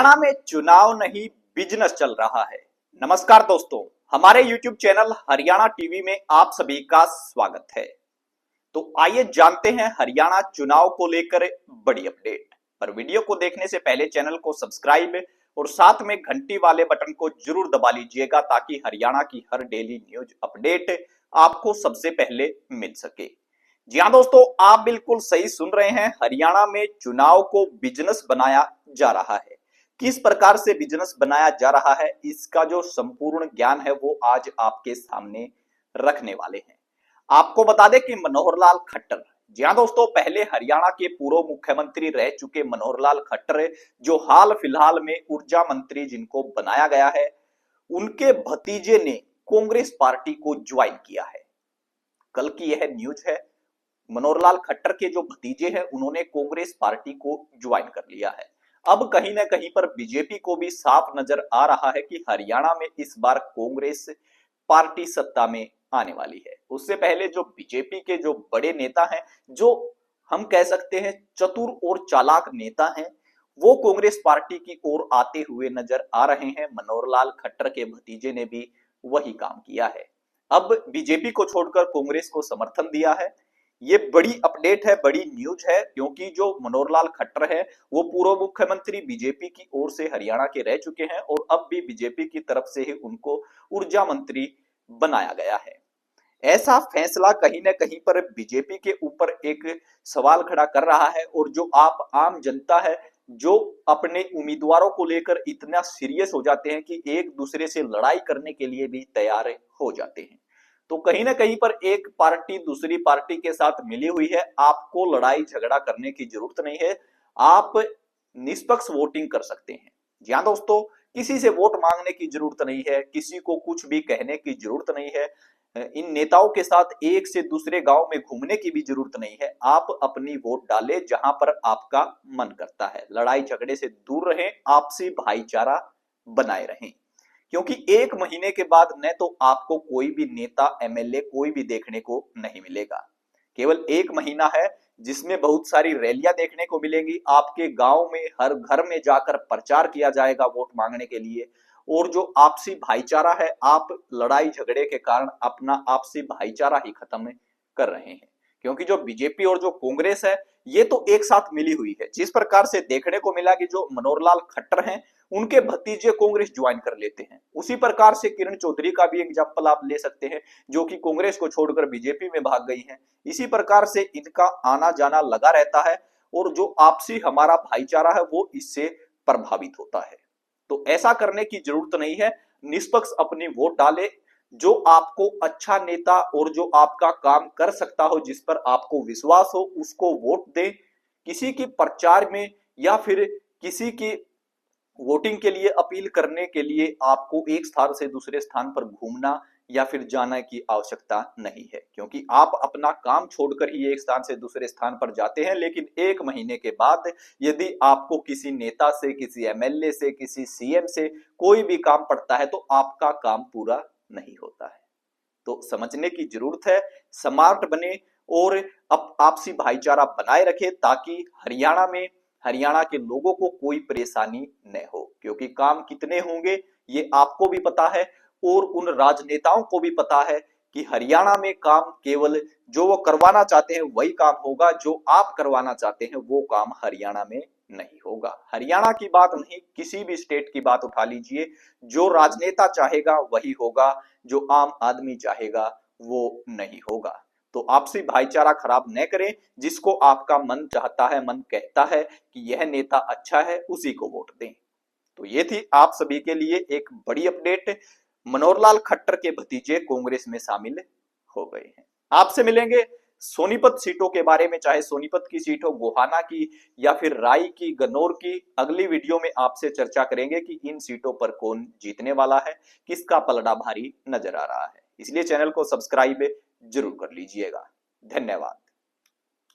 हरियाणा में चुनाव नहीं बिजनेस चल रहा है। नमस्कार दोस्तों, हमारे YouTube चैनल हरियाणा टीवी में आप सभी का स्वागत है। तो आइए जानते हैं हरियाणा चुनाव को लेकर बड़ी अपडेट। पर वीडियो को देखने से पहले चैनल को सब्सक्राइब और साथ में घंटी वाले बटन को जरूर दबा लीजिएगा ताकि हरियाणा की हर डेली न्यूज अपडेट आपको सबसे पहले मिल सके। जी हाँ दोस्तों, आप बिल्कुल सही सुन रहे हैं। हरियाणा में चुनाव को बिजनेस बनाया जा रहा है। किस प्रकार से बिजनेस बनाया जा रहा है, इसका जो संपूर्ण ज्ञान है वो आज आपके सामने रखने वाले हैं। आपको बता दें कि मनोहर लाल खट्टर, जी हाँ दोस्तों, पहले हरियाणा के पूर्व मुख्यमंत्री रह चुके मनोहर लाल खट्टर, जो हाल फिलहाल में ऊर्जा मंत्री जिनको बनाया गया है, उनके भतीजे ने कांग्रेस पार्टी को ज्वाइन किया है। कल की यह न्यूज है। मनोहर लाल खट्टर के जो भतीजे हैं उन्होंने कांग्रेस पार्टी को ज्वाइन कर लिया है। अब कहीं ना कहीं पर बीजेपी को भी साफ नजर आ रहा है कि हरियाणा में इस बार कांग्रेस पार्टी सत्ता में आने वाली है। उससे पहले जो बीजेपी के जो बड़े नेता हैं, जो हम कह सकते हैं चतुर और चालाक नेता हैं, वो कांग्रेस पार्टी की ओर आते हुए नजर आ रहे हैं। मनोहर लाल खट्टर के भतीजे ने भी वही काम किया है। अब बीजेपी को छोड़कर कांग्रेस को समर्थन दिया है। ये बड़ी अपडेट है, बड़ी न्यूज है, क्योंकि जो मनोहर लाल खट्टर है वो पूर्व मुख्यमंत्री बीजेपी की ओर से हरियाणा के रह चुके हैं और अब भी बीजेपी की तरफ से ही उनको ऊर्जा मंत्री बनाया गया है। ऐसा फैसला कहीं ना कहीं पर बीजेपी के ऊपर एक सवाल खड़ा कर रहा है और जो आप आम जनता है, जो अपने उम्मीदवारों को लेकर इतना सीरियस हो जाते हैं कि एक दूसरे से लड़ाई करने के लिए भी तैयार हो जाते हैं। तो कहीं ना कहीं पर एक पार्टी दूसरी पार्टी के साथ मिली हुई है। आपको लड़ाई झगड़ा करने की जरूरत नहीं है, आप निष्पक्ष वोटिंग कर सकते हैं। जी हाँ दोस्तों, किसी से वोट मांगने की जरूरत नहीं है, किसी को कुछ भी कहने की जरूरत नहीं है, इन नेताओं के साथ एक से दूसरे गांव में घूमने की भी जरूरत नहीं है। आप अपनी वोट डालें जहां पर आपका मन करता है। लड़ाई झगड़े से दूर रहें, आपसी भाईचारा बनाए रहें, क्योंकि एक महीने के बाद न तो आपको कोई भी नेता एमएलए कोई भी देखने को नहीं मिलेगा। केवल एक महीना है जिसमें बहुत सारी रैलियां देखने को मिलेंगी। आपके गांव में हर घर में जाकर प्रचार किया जाएगा वोट मांगने के लिए। और जो आपसी भाईचारा है, आप लड़ाई झगड़े के कारण अपना आपसी भाईचारा ही खत्म कर रहे हैं। क्योंकि जो बीजेपी और जो कांग्रेस है ये तो एक साथ मिली हुई है। जिस प्रकार से देखने को मिला कि जो मनोहर लाल खट्टर हैं उनके भतीजे कांग्रेस ज्वाइन कर लेते हैं, उसी प्रकार से किरण चौधरी का भी एग्जाम्पल आप ले सकते हैं, जो कि कांग्रेस को छोड़कर बीजेपी में भाग गई हैं। इसी प्रकार से इनका आना जाना लगा रहता है और जो आपसी हमारा भाईचारा है वो इससे प्रभावित होता है। तो ऐसा करने की जरूरत नहीं है। निष्पक्ष अपनी वोट डाले, जो आपको अच्छा नेता और जो आपका काम कर सकता हो, जिस पर आपको विश्वास हो, उसको वोट दें। किसी की प्रचार में या फिर किसी की वोटिंग के लिए अपील करने के लिए आपको एक स्थान से दूसरे स्थान पर घूमना या फिर जाने की आवश्यकता नहीं है, क्योंकि आप अपना काम छोड़कर ही एक स्थान से दूसरे स्थान पर जाते हैं। लेकिन एक महीने के बाद यदि आपको किसी नेता से, किसी एमएलए से, किसी सीएम से कोई भी काम पड़ता है तो आपका काम पूरा नहीं होता है। तो समझने की जरूरत है, स्मार्ट बने और आपसी भाईचारा बनाए रखें ताकि हरियाणा के लोगों को कोई परेशानी न हो। क्योंकि काम कितने होंगे ये आपको भी पता है और उन राजनेताओं को भी पता है कि हरियाणा में काम केवल जो वो करवाना चाहते हैं वही काम होगा, जो आप करवाना चाहते हैं वो काम हरियाणा में नहीं होगा। हरियाणा की बात नहीं, किसी भी स्टेट की बात उठा लीजिए, जो राजनेता चाहेगा वही होगा, जो आम आदमी चाहेगा वो नहीं होगा। तो आपसी भाईचारा खराब न करें। जिसको आपका मन चाहता है, मन कहता है कि यह नेता अच्छा है, उसी को वोट दें। तो ये थी आप सभी के लिए एक बड़ी अपडेट। मनोहर लाल खट्टर के भतीजे कांग्रेस में शामिल हो गए हैं। आपसे मिलेंगे सोनीपत सीटों के बारे में, चाहे सोनीपत की सीट हो, गोहाना की या फिर राई की, गन्नौर की। अगली वीडियो में आपसे चर्चा करेंगे कि इन सीटों पर कौन जीतने वाला है, किसका पलड़ा भारी नजर आ रहा है। इसलिए चैनल को सब्सक्राइब जरूर कर लीजिएगा। धन्यवाद।